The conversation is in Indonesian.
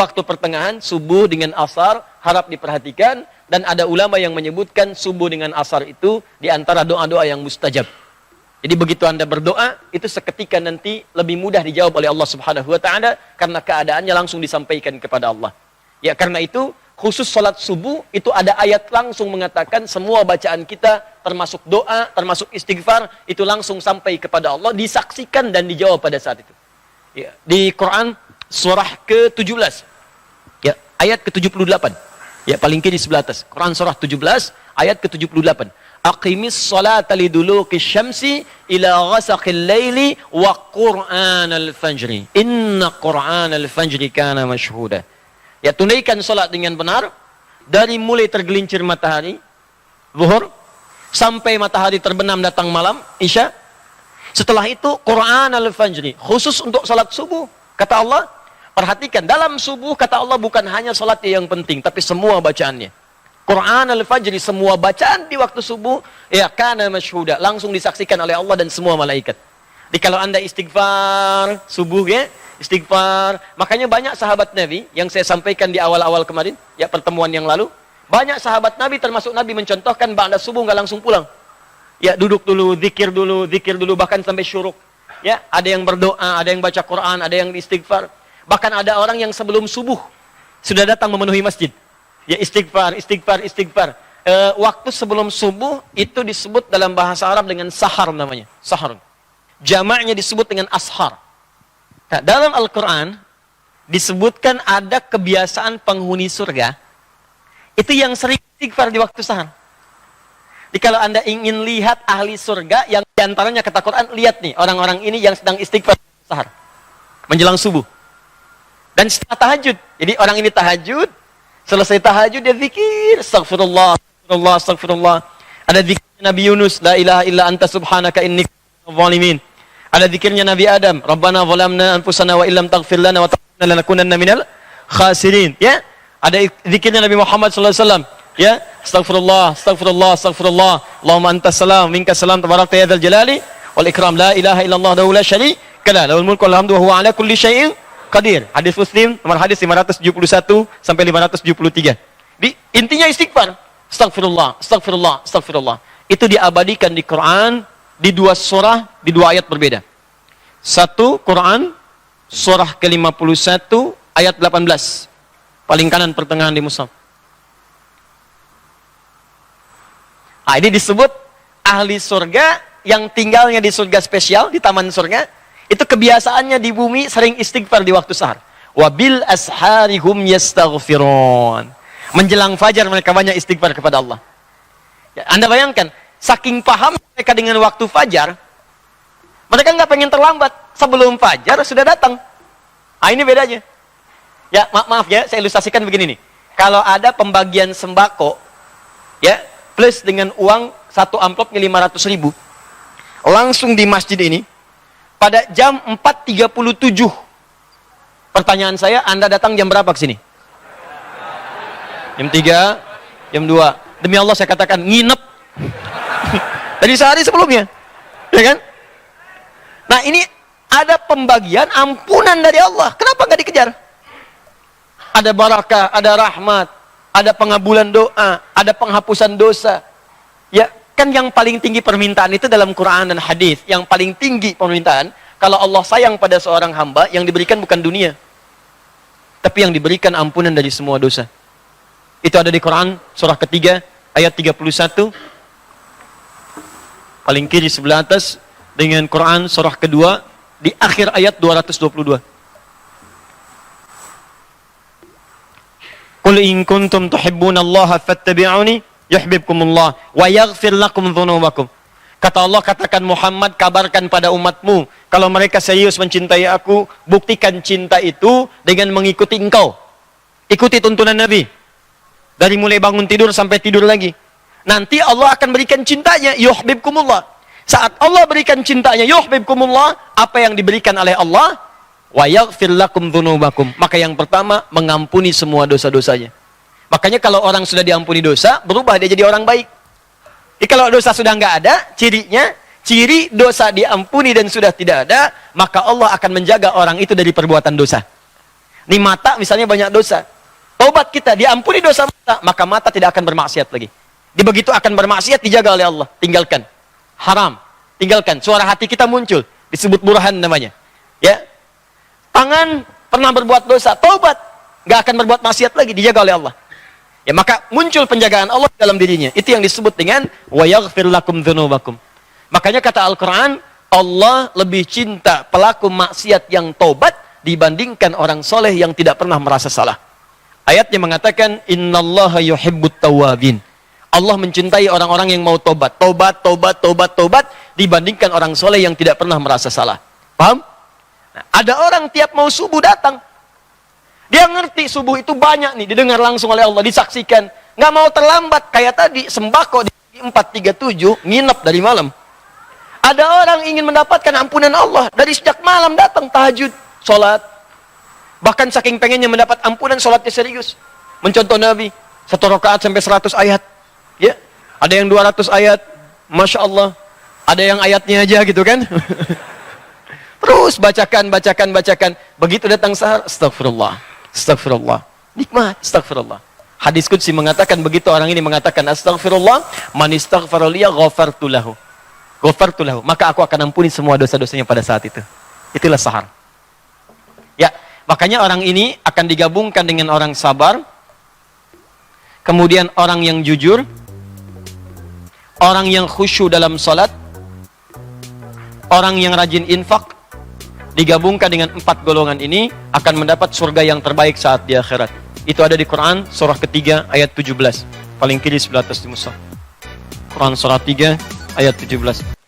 waktu pertengahan, subuh dengan asar, harap diperhatikan. Dan ada ulama yang menyebutkan subuh dengan asar itu di antara doa-doa yang mustajab. Jadi begitu Anda berdoa, itu seketika nanti lebih mudah dijawab oleh Allah Subhanahu wa taala karena keadaannya langsung disampaikan kepada Allah. Ya, karena itu khusus salat subuh itu ada ayat langsung mengatakan semua bacaan kita termasuk doa, termasuk istighfar itu langsung sampai kepada Allah, disaksikan dan dijawab pada saat itu. Ya, di Quran surah ke-17. Ya, ayat ke-78. Ya, paling kiri sebelah atas. Quran surah 17 ayat ke-78. Aqimis salata liduluki syamsi ila ghasaqil laili wa qur'anal fajri. Inna qur'anal fajri kana mashhuda. Ya, tunaikan salat dengan benar dari mulai tergelincir matahari zuhur sampai matahari terbenam datang malam isya. Setelah itu qur'anal fajri, khusus untuk salat subuh. Kata Allah, perhatikan, dalam subuh kata Allah bukan hanya salatnya yang penting, tapi semua bacaannya. Quran al-Fajri, semua bacaan di waktu subuh, ya kana masyhuda, langsung disaksikan oleh Allah dan semua malaikat. Jadi kalau Anda istighfar subuh ya, istighfar. Makanya banyak sahabat Nabi yang saya sampaikan di awal-awal kemarin, ya pertemuan yang lalu, banyak sahabat Nabi termasuk Nabi mencontohkan ba'da subuh nggak langsung pulang. Ya duduk dulu, zikir dulu, bahkan sampai syuruk. Ya, ada yang berdoa, ada yang baca Quran, ada yang istighfar. Bahkan ada orang yang sebelum subuh sudah datang memenuhi masjid. Ya istighfar. Waktu sebelum subuh itu disebut dalam bahasa Arab dengan sahar namanya. Sahar. Jamaknya disebut dengan ashar. Nah, dalam Al-Quran disebutkan ada kebiasaan penghuni surga itu yang sering istighfar di waktu sahar. Jadi kalau Anda ingin lihat ahli surga yang diantaranya kata Quran, lihat nih orang-orang ini yang sedang istighfar di sahar menjelang subuh. Dan setelah tahajud. Jadi orang ini tahajud, selesai tahajud dia zikir, astagfirullah. Ada zikirnya Nabi Yunus, la ilaha illa anta subhanaka inni kuntu minadh dhalimin. Ada zikirnya Nabi Adam, Rabbana zalamna anfusana wa illam taghfir lana wa tarhamna lanakunanna minal khasirin. Ya. Ada zikirnya Nabi Muhammad sallallahu alaihi wasallam, ya, astagfirullah. Allahumma antas salam, minkas salam, tabarakta ya dzal jalali wal ikram, la ilaha illallah wa la syarika lah, lahul mulku wal hamdu wa huwa ala kulli syai'in qadir. Hadis Muslim nomor hadis 571 sampai 573. Intinya istighfar. Astagfirullah. Itu diabadikan di Quran di dua surah, di dua ayat berbeda. Satu Quran surah ke-51 ayat 18. Paling kanan pertengahan di mushaf. Nah, ini disebut ahli surga yang tinggalnya di surga spesial, di taman surga. Itu kebiasaannya di bumi sering istighfar di waktu sahar. Wabil asharihum yastaghfirun. Menjelang fajar mereka banyak istighfar kepada Allah. Ya, Anda bayangkan, saking paham mereka dengan waktu fajar, mereka nggak pengen terlambat. Sebelum fajar sudah datang. Nah, ini bedanya. Ya, maaf ya, saya ilustrasikan begini nih. Kalau ada pembagian sembako, ya, plus dengan uang satu amplopnya 500.000, langsung di masjid ini, pada jam 4.37. Pertanyaan saya, Anda datang jam berapa ke sini? Jam 3, jam 2. Demi Allah saya katakan, nginep. Dari sehari sebelumnya. Ya kan? Nah, ini ada pembagian ampunan dari Allah. Kenapa nggak dikejar? Ada barakah, ada rahmat, ada pengabulan doa, ada penghapusan dosa. Ya, kan yang paling tinggi permintaan itu dalam Quran dan hadis. Yang paling tinggi permintaan, kalau Allah sayang pada seorang hamba, yang diberikan bukan dunia, tapi yang diberikan ampunan dari semua dosa. Itu ada di Quran surah ketiga ayat 31. Paling kiri sebelah atas, dengan Quran surah kedua di akhir ayat 222. Qul in kuntum tuhibbunallaha fattabi'uni yuhibbukumullah wa yaghfir lakum dzunubakum. Kata Allah, katakan Muhammad, kabarkan pada umatmu, kalau mereka serius mencintai aku, buktikan cinta itu dengan mengikuti engkau. Ikuti tuntunan Nabi. Dari mulai bangun tidur sampai tidur lagi. Nanti Allah akan berikan cintanya, yuhibbukumullah. Saat Allah berikan cintanya, yuhibbukumullah, apa yang diberikan oleh Allah? Wa yaghfir lakum dzunubakum. Maka yang pertama, mengampuni semua dosa-dosanya. Makanya kalau orang sudah diampuni dosa, berubah dia jadi orang baik. Jadi kalau dosa sudah nggak ada, cirinya, ciri dosa diampuni dan sudah tidak ada, maka Allah akan menjaga orang itu dari perbuatan dosa. Nih mata misalnya banyak dosa. Taubat kita, diampuni dosa mata, maka mata tidak akan bermaksiat lagi. Di begitu akan bermaksiat, dijaga oleh Allah. Tinggalkan. Haram. Tinggalkan. Suara hati kita muncul. Disebut burhan namanya. Ya. Tangan pernah berbuat dosa. Taubat. Nggak akan berbuat maksiat lagi. Dijaga oleh Allah. Ya, maka muncul penjagaan Allah dalam dirinya. Itu yang disebut dengan wa yaghfir lakum dzunubakum. Makanya kata Al-Quran, Allah lebih cinta pelaku maksiat yang taubat dibandingkan orang soleh yang tidak pernah merasa salah. Ayatnya mengatakan, innallaha yuhibbut tawwabin. Allah mencintai orang-orang yang mau tobat. Tobat dibandingkan orang soleh yang tidak pernah merasa salah. Paham? Nah, ada orang tiap mau subuh datang. Dia ngerti subuh itu banyak nih, didengar langsung oleh Allah, disaksikan. Nggak mau terlambat, kayak tadi, sembako di 437, nginep dari malam. Ada orang ingin mendapatkan ampunan Allah, dari sejak malam datang tahajud, sholat. Bahkan saking pengennya mendapat ampunan, sholatnya serius. Mencontoh Nabi, 1 rakaat sampai 100 ayat. Ya, ada yang 200 ayat, Masya Allah. Ada yang ayatnya aja gitu kan. Terus bacakan. Begitu datang sahar, astagfirullah. Nikmat, astagfirullah. Hadis qudsi mengatakan begitu orang ini mengatakan astagfirullah, man istaghfara liya ghafartu lahu. Maka aku akan ampuni semua dosa-dosanya pada saat itu. Itulah sahar. Ya, makanya orang ini akan digabungkan dengan orang sabar, kemudian orang yang jujur, orang yang khusyuk dalam salat, orang yang rajin infak, digabungkan dengan 4 golongan ini akan mendapat surga yang terbaik saat di akhirat. Itu ada di Quran surah ketiga ayat 17. Paling kiri sebelah atas di mushaf. Quran surah 3 ayat 17.